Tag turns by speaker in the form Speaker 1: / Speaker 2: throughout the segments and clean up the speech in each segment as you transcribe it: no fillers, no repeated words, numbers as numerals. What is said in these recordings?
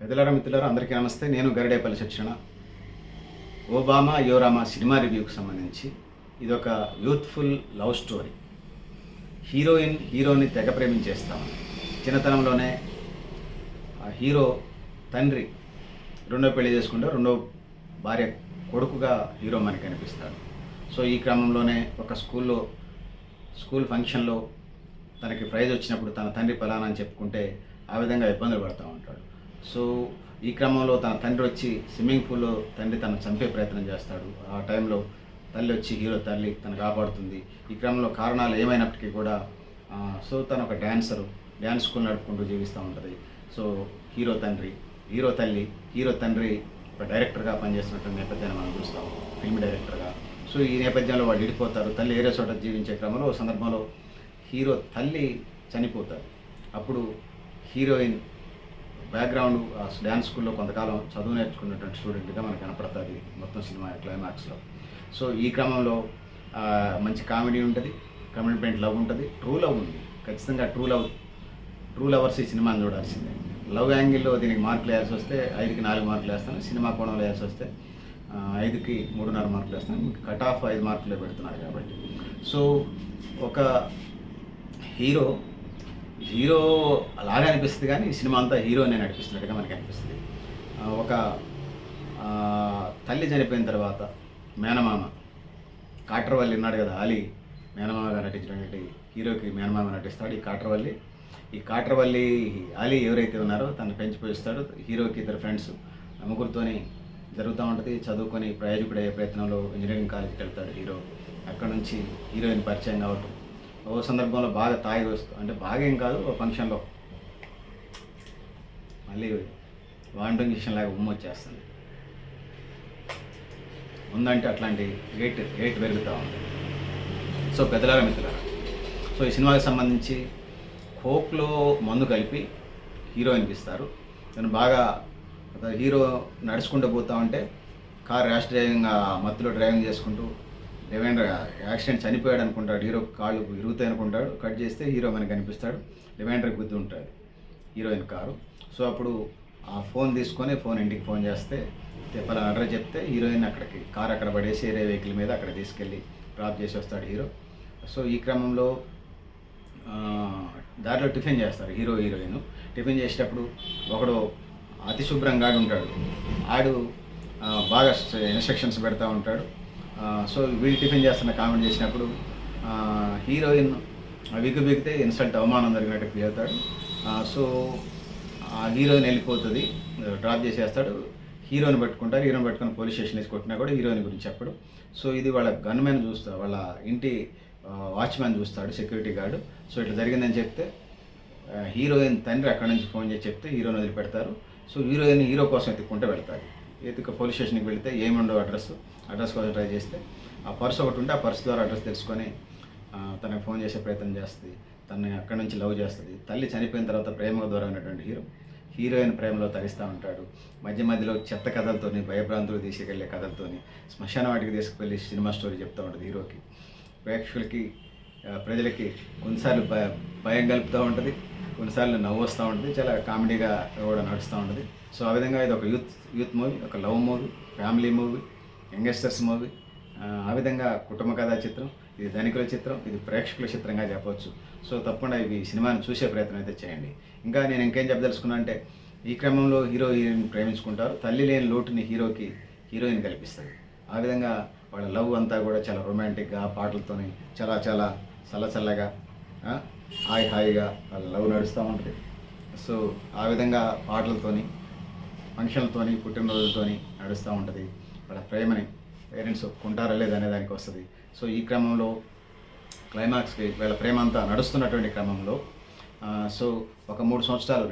Speaker 1: పెద్దలారా మిత్రులారా అందరికీ నమస్తే. నేను గరిడేపల్లి శిక్షణ. ఓబామా యోరామా సినిమా రివ్యూకి సంబంధించి ఇదొక యూత్ఫుల్ లవ్ స్టోరీ. హీరోని తెగ ప్రేమించేస్తామని చిన్నతనంలోనే ఆ హీరో తండ్రి రెండో పెళ్లి చేసుకుంటే రెండో భార్య కొడుకుగా హీరో మనకి కనిపిస్తాడు. సో ఈ క్రమంలోనే ఒక స్కూల్ ఫంక్షన్లో తనకి ప్రైజ్ వచ్చినప్పుడు తన తండ్రి ఫలానా అని చెప్పుకుంటే ఆ విధంగా ఇబ్బందులు పడుతూ ఉంటాడు. సో ఈ క్రమంలో తన తండ్రి వచ్చి స్విమ్మింగ్ పూల్లో తండ్రి తను చంపే ప్రయత్నం చేస్తాడు. ఆ టైంలో తల్లి వచ్చి హీరో తల్లి తను కాపాడుతుంది. ఈ క్రమంలో కారణాలు ఏమైనప్పటికీ కూడా సో తను ఒక డ్యాన్స్ స్కూల్ నడుపుకుంటూ జీవిస్తూ ఉంటుంది. సో హీరో తండ్రి ఒక డైరెక్టర్గా పనిచేస్తున్నటువంటి నేపథ్యాన్ని మనం చూస్తాం, ఫిల్మ్ డైరెక్టర్గా. సో ఈ నేపథ్యంలో వాళ్ళు విడిపోతారు. తల్లి ఏరే చోట జీవించే క్రమంలో ఒక సందర్భంలో హీరో తల్లి చనిపోతారు. అప్పుడు హీరోయిన్ బ్యాక్గ్రౌండ్ డ్యాన్స్ స్కూల్లో కొంతకాలం చదువు నేర్చుకున్నటువంటి స్టూడెంట్గా మనకు కనపడుతుంది మొత్తం సినిమా క్లైమాక్స్లో. సో ఈ క్రమంలో మంచి కామెడీ ఉంటుంది, కమిట్మెంట్ లవ్ ఉంటుంది, ట్రూ లవ్ ఉంది. ఖచ్చితంగా ట్రూ లవర్స్ ఈ సినిమాని చూడాల్సిందే. లవ్ యాంగిల్లో దీనికి మార్కులు వేయాల్సి వస్తే 5కి 4 మార్కులు వేస్తాను, సినిమా కోణంలో వేయాల్సి వస్తే 5కి 3.5 మార్కులు వేస్తాను. కట్ ఆఫ్ 5 మార్కులే పెడుతున్నారు కాబట్టి. సో ఒక హీరో అలాగే అనిపిస్తుంది, కానీ సినిమా అంతా హీరోనే నడిపిస్తున్నట్టుగా మనకి అనిపిస్తుంది. ఒక తల్లి చనిపోయిన తర్వాత మేనమామ కాట్రవల్లి ఉన్నాడు కదా, అలీ మేనమామగా నటించినటువంటి హీరోకి మేనమామ నటిస్తాడు ఈ కాట్రవల్లి అలీ ఎవరైతే ఉన్నారో తను పెంచి పోయిస్తాడు. హీరోకి ఇద్దరు ఫ్రెండ్స్ ముగ్గురితోని జరుగుతూ ఉంటుంది. చదువుకొని ప్రయోజకుడయ్యే ప్రయత్నంలో ఇంజనీరింగ్ కాలేజీకి వెళ్తాడు హీరో. అక్కడ నుంచి హీరోయిన్ పరిచయం కావటం, ఓ సందర్భంలో బాగా తాగి వస్తూ, అంటే బాగా ఏం కాదు, ఓ ఫంక్షన్లో మళ్ళీ వామిటింగ్ సెషన్ లాగా వచ్చేస్తుంది. ఉందంటే అట్లాంటి రేట్ పెరుగుతూ ఉంది. సో పెద్దలారా మిత్రులారా, సో ఈ సినిమాకి సంబంధించి కోక్లో మందు కలిపి హీరోయిన్కి ఇస్తారు. తను బాగా హీరో నడుచుకుంటూ పోతూ ఉంటే కార్ ర్యాష్ మత్తులో డ్రైవింగ్ చేసుకుంటూ డివైండర్ యాక్సిడెంట్ చనిపోయాడు అనుకుంటాడు. హీరో కాళ్ళు ఇరుగుతాయి అనుకుంటాడు. కట్ చేస్తే హీరో మనకి కనిపిస్తాడు. డివైండర్కి గుద్ది ఉంటుంది హీరోయిన్ కారు. సో అప్పుడు ఆ ఫోన్ తీసుకొని ఇంటికి ఫోన్ చేస్తే పలానా అడ్రస్ చెప్తే హీరోయిన్ కార్ అక్కడ పడేసి వేరే వెహికల్ మీద అక్కడ తీసుకెళ్ళి డ్రాప్ చేసి వస్తాడు హీరో. సో ఈ క్రమంలో దారిలో టిఫిన్ చేస్తారు హీరోయిన్. టిఫిన్ చేసేటప్పుడు ఒకడు అతి శుభ్రంగా ఉంటాడు. ఆడు బాగా ఇన్స్ట్రక్షన్స్ పెడతా ఉంటాడు. సో వీళ్ళు టిఫిన్ చేస్తున్న కామెంట్ చేసినప్పుడు హీరోయిన్ బిగితే ఇన్సల్ట్ అవమానం జరిగినట్టు ఫీల్ అవుతాడు. సో ఆ హీరోయిన్ వెళ్ళిపోతుంది, డ్రాప్ చేసేస్తాడు. హీరోని పట్టుకొని పోలీస్ స్టేషన్ వేసి కొట్టినా కూడా హీరోయిన్ గురించి చెప్పడు. సో ఇది వాళ్ళ గన్మెన్ చూస్తాడు, వాళ్ళ ఇంటి వాచ్మెన్ చూస్తాడు, సెక్యూరిటీ గార్డు. సో ఇట్లా జరిగిందని చెప్తే హీరోయిన్ తండ్రి అక్కడి నుంచి ఫోన్ చేసి చెప్తే హీరోని వదిలిపెడతారు. సో హీరో కోసం ఎత్తుక్కుంటూ వెళ్తారు. పోలీస్ స్టేషన్కి వెళితే ఏముండవు అడ్రస్ కోసం ట్రై చేస్తే ఆ పర్స్ ఒకటి ఉంటే ఆ పర్స్ ద్వారా అడ్రస్ తెలుసుకొని తనకు ఫోన్ చేసే ప్రయత్నం చేస్తుంది. తనని అక్కడి నుంచి లవ్ చేస్తుంది. తల్లి చనిపోయిన తర్వాత ప్రేమ ద్వారా ఉన్నటువంటి హీరోయిన్ ప్రేమలో తరిస్తూ ఉంటాడు. మధ్యలో చెత్త కథలతోని, భయభ్రాంతులు తీసుకెళ్లే కథలతోని, శ్మశాన వాటికి తీసుకువెళ్ళి సినిమా స్టోరీ చెప్తూ ఉంటుంది హీరోకి. ప్రజలకి కొన్నిసార్లు భయం కలుపుతూ ఉంటుంది, కొన్నిసార్లు నవ్వు వస్తూ ఉంటుంది. చాలా కామెడీగా కూడా నడుస్తూ ఉంటుంది. సో ఆ విధంగా ఇది ఒక యూత్ మూవీ, ఒక love movie, family movie, youngsters movie. ఆ విధంగా కుటుంబ కథా చిత్రం, ఇది ధనికుల చిత్రం, ఇది ప్రేక్షకుల చిత్రంగా చెప్పవచ్చు. సో తప్పకుండా ఇవి సినిమాని చూసే ప్రయత్నం అయితే చేయండి. ఇంకా నేను ఇంకేం చెప్పదలుచుకున్నా అంటే, ఈ క్రమంలో హీరోయిన్ ప్రేమించుకుంటారు. తల్లి లేని లోటుని హీరోయిన్ కల్పిస్తుంది. ఆ విధంగా వాళ్ళ లవ్ అంతా కూడా చాలా రొమాంటిక్గా, పాటలతోని చాలా చల్లగా హాయిగా వాళ్ళ లవ్ నడుస్తూ ఉంటుంది. సో ఆ విధంగా పాటలతోని, ఫంక్షన్లతోని, పుట్టినరోజులతోని నడుస్తూ ఉంటుంది. వాళ్ళ ప్రేమని పేరెంట్స్ ఒప్పుకుంటారా లేదనే దానికి వస్తుంది. సో ఈ క్రమంలో క్లైమాక్స్కి వీళ్ళ ప్రేమ అంతా నడుస్తున్నటువంటి క్రమంలో సో ఒక 3 సంవత్సరాలు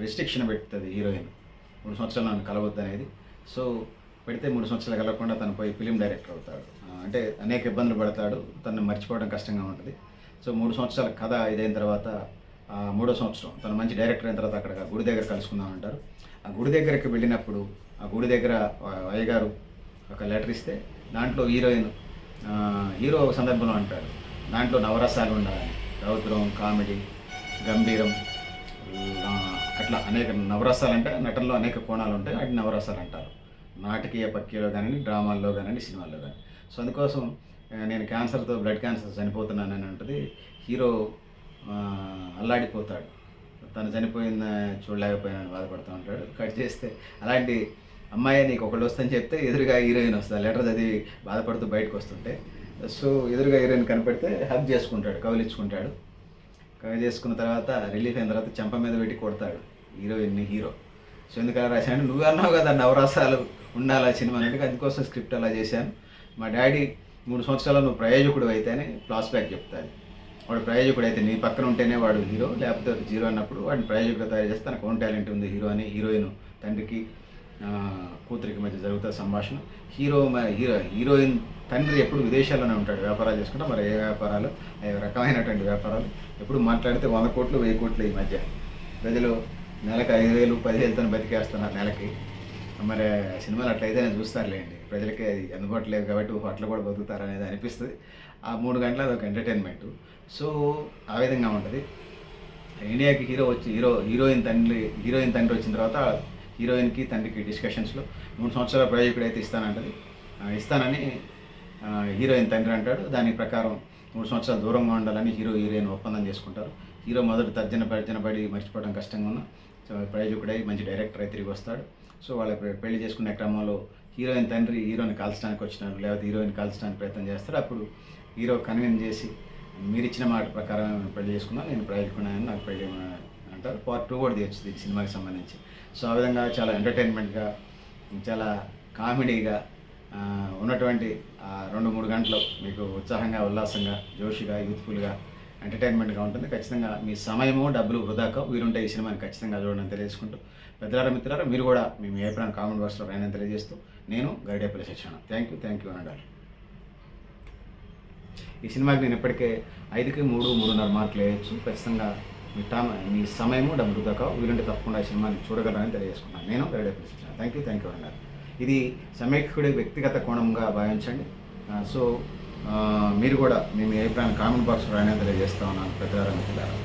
Speaker 1: రిస్ట్రిక్షన్ పెడుతుంది హీరోయిన్. 3 సంవత్సరాలు నన్ను కలవద్దు అనేది. సో పెడితే 3 సంవత్సరాలు కలవకుండా తను పోయి ఫిలిం డైరెక్టర్ అవుతాడు. అంటే అనేక ఇబ్బందులు పడతాడు, తను మర్చిపోవడం కష్టంగా ఉంటుంది. సో 3 సంవత్సరాల కథ ఇదైన తర్వాత 3వ సంవత్సరం తను మంచి డైరెక్టర్ అయిన తర్వాత అక్కడ గుడి దగ్గర కలుసుకుందామంటారు. ఆ గుడి దగ్గరికి వెళ్ళినప్పుడు ఆ గుడి దగ్గర అయ్యగారు ఒక లెటర్ ఇస్తే దాంట్లో హీరో ఒక సందర్భంలో అంటాడు, దాంట్లో నవరసాలు ఉండాలని, రౌద్రం, కామెడీ, గంభీరం, అట్లా అనేక నవరసాలు అంటే నటనలో అనేక కోణాలు ఉంటాయి, వాటిని నవరసాలు అంటారు. నాటకీయ పక్కిలో కానివ్వండి, డ్రామాల్లో కానివ్వండి, సినిమాల్లో కానీ. సో అందుకోసం నేను క్యాన్సర్తో బ్లడ్ క్యాన్సర్ చనిపోతున్నానని ఉంటుంది. హీరో అల్లాడిపోతాడు, తను చనిపోయిన చూడలేకపోయినా బాధపడుతూ ఉంటాడు. కట్ చేస్తే అలాంటి అమ్మాయి నీకు ఒకళ్ళు వస్తుందని చెప్తే ఎదురుగా హీరోయిన్ వస్తుంది. లెటర్ చదివి బాధపడుతూ బయటకు వస్తుంటే, సో ఎదురుగా హీరోయిన్ కనపడితే హగ్ చేసుకుంటాడు, కౌలించుకుంటాడు. కవర్ చేసుకున్న తర్వాత రిలీఫ్ అయిన తర్వాత చెంప మీద పెట్టి కొడతాడు హీరోయిన్ని హీరో. సో ఎందుకలా రాశాను, నువ్వు అన్నావు కదా నవరసాలు ఉండాలి ఆ సినిమా అంటే, అందుకోసం స్క్రిప్ట్ అలా చేశాను. మా డాడీ 3 సంవత్సరాలు నువ్వు ప్రయోజకుడు అయితే అని ఫ్లాష్ బ్యాక్ చెప్తాడు. వాడు ప్రయోజకుడు అయితే నీ పక్కన ఉంటేనే వాడు హీరో, లేకపోతే జీరో అన్నప్పుడు వాడిని ప్రయోజకుడు తయారు చేస్తే తనకు ఓన్ టాలెంట్ ఉంది హీరో అని. హీరోయిన్ తండ్రికి కూతురికి మధ్య జరుగుతుంది సంభాషణ. హీరోయిన్ తండ్రి ఎప్పుడు విదేశాల్లోనే ఉంటాడు, వ్యాపారాలు చేసుకుంటా. మరి ఏ వ్యాపారాలు, ఏ రకమైనటువంటి వ్యాపారాలు. ఎప్పుడు మాట్లాడితే 100 కోట్లు 1000 కోట్లు ఈ మధ్య ప్రజలు నెలకు 5,000 10,000తో బతికేస్తున్నారు నెలకి. మరి సినిమాలు అట్లయితే నేను చూస్తారులేండి, ప్రజలకి అది అందుబాటులో లేవు కాబట్టి అట్లా కూడా బతుకుతారు అనేది అనిపిస్తుంది. ఆ 3 గంటలు అదొక ఎంటర్టైన్మెంట్. సో ఆ విధంగా ఉంటుంది. ఇండియాకి హీరోయిన్ తండ్రి వచ్చిన తర్వాత హీరోయిన్కి తండ్రికి డిస్కషన్స్లో 3 సంవత్సరాల ప్రయోజకుడు అయితే ఇస్తానని హీరోయిన్ తండ్రి అంటాడు. దాని ప్రకారం 3 సంవత్సరాలు దూరంగా ఉండాలని హీరోయిన్ ఒప్పందం చేసుకుంటారు. హీరో మొదటి తర్జనపడి మర్చిపోవడం కష్టంగా ఉన్న సో ప్రయోజకుడై మంచి డైరెక్టర్ అయి తిరిగి వస్తాడు. సో వాళ్ళ పెళ్లి చేసుకునే క్రమంలో హీరోయిన్ తండ్రి హీరోని కాల్చడానికి వచ్చినారు, లేకపోతే హీరోయిన్ కాల్చడానికి ప్రయత్నం చేస్తారు. అప్పుడు హీరో కన్విన్స్ చేసి మీరు ఇచ్చిన మాట ప్రకారం పెళ్లి చేసుకున్నా, నేను ప్రయోజకున్నాను, నాకు పెళ్లి అంటారు. పార్ట్ 2 కూడా తీయచ్చు ఈ సినిమాకి సంబంధించి. సో ఆ విధంగా చాలా ఎంటర్టైన్మెంట్గా, చాలా కామెడీగా ఉన్నటువంటి 2-3 గంటలు మీకు ఉత్సాహంగా, ఉల్లాసంగా, జోషిగా, యూత్ఫుల్గా, ఎంటర్టైన్మెంట్గా ఉంటుంది. ఖచ్చితంగా మీ సమయము డబ్బులు వృధాకో వీలుంటే ఈ సినిమాని ఖచ్చితంగా చూడడం తెలియజేసుకుంటూ, పెద్దలారా మిత్రులారా మీరు కూడా మీ అభిప్రాయం కామెంట్ బాక్స్లో రాయని తెలియజేస్తూ, నేను గరిడేపల్లి సత్యనారాయణ. థ్యాంక్ యూ అనండి. ఈ సినిమాకి నేను ఇప్పటికే 5కి 3-3.5 మార్కులు వేయచ్చు. ఖచ్చితంగా మీ సమయము డబ్బులు వృధాకో వీలుంటే తప్పకుండా ఈ సినిమాని చూడగలరని తెలియజేసుకున్నాను. నేను గరిడేపల్లి సత్యనారాయణ. థ్యాంక్ యూ అనండి. ఇది సమీక్షకుడి వ్యక్తిగత కోణంగా భావించండి. సో మీరు కూడా మీ అభిప్రాయం కామెంట్ బాక్స్లో రాయని తెలియజేస్తా ఉన్నాను. పెద్దలారా మిత్రులారా.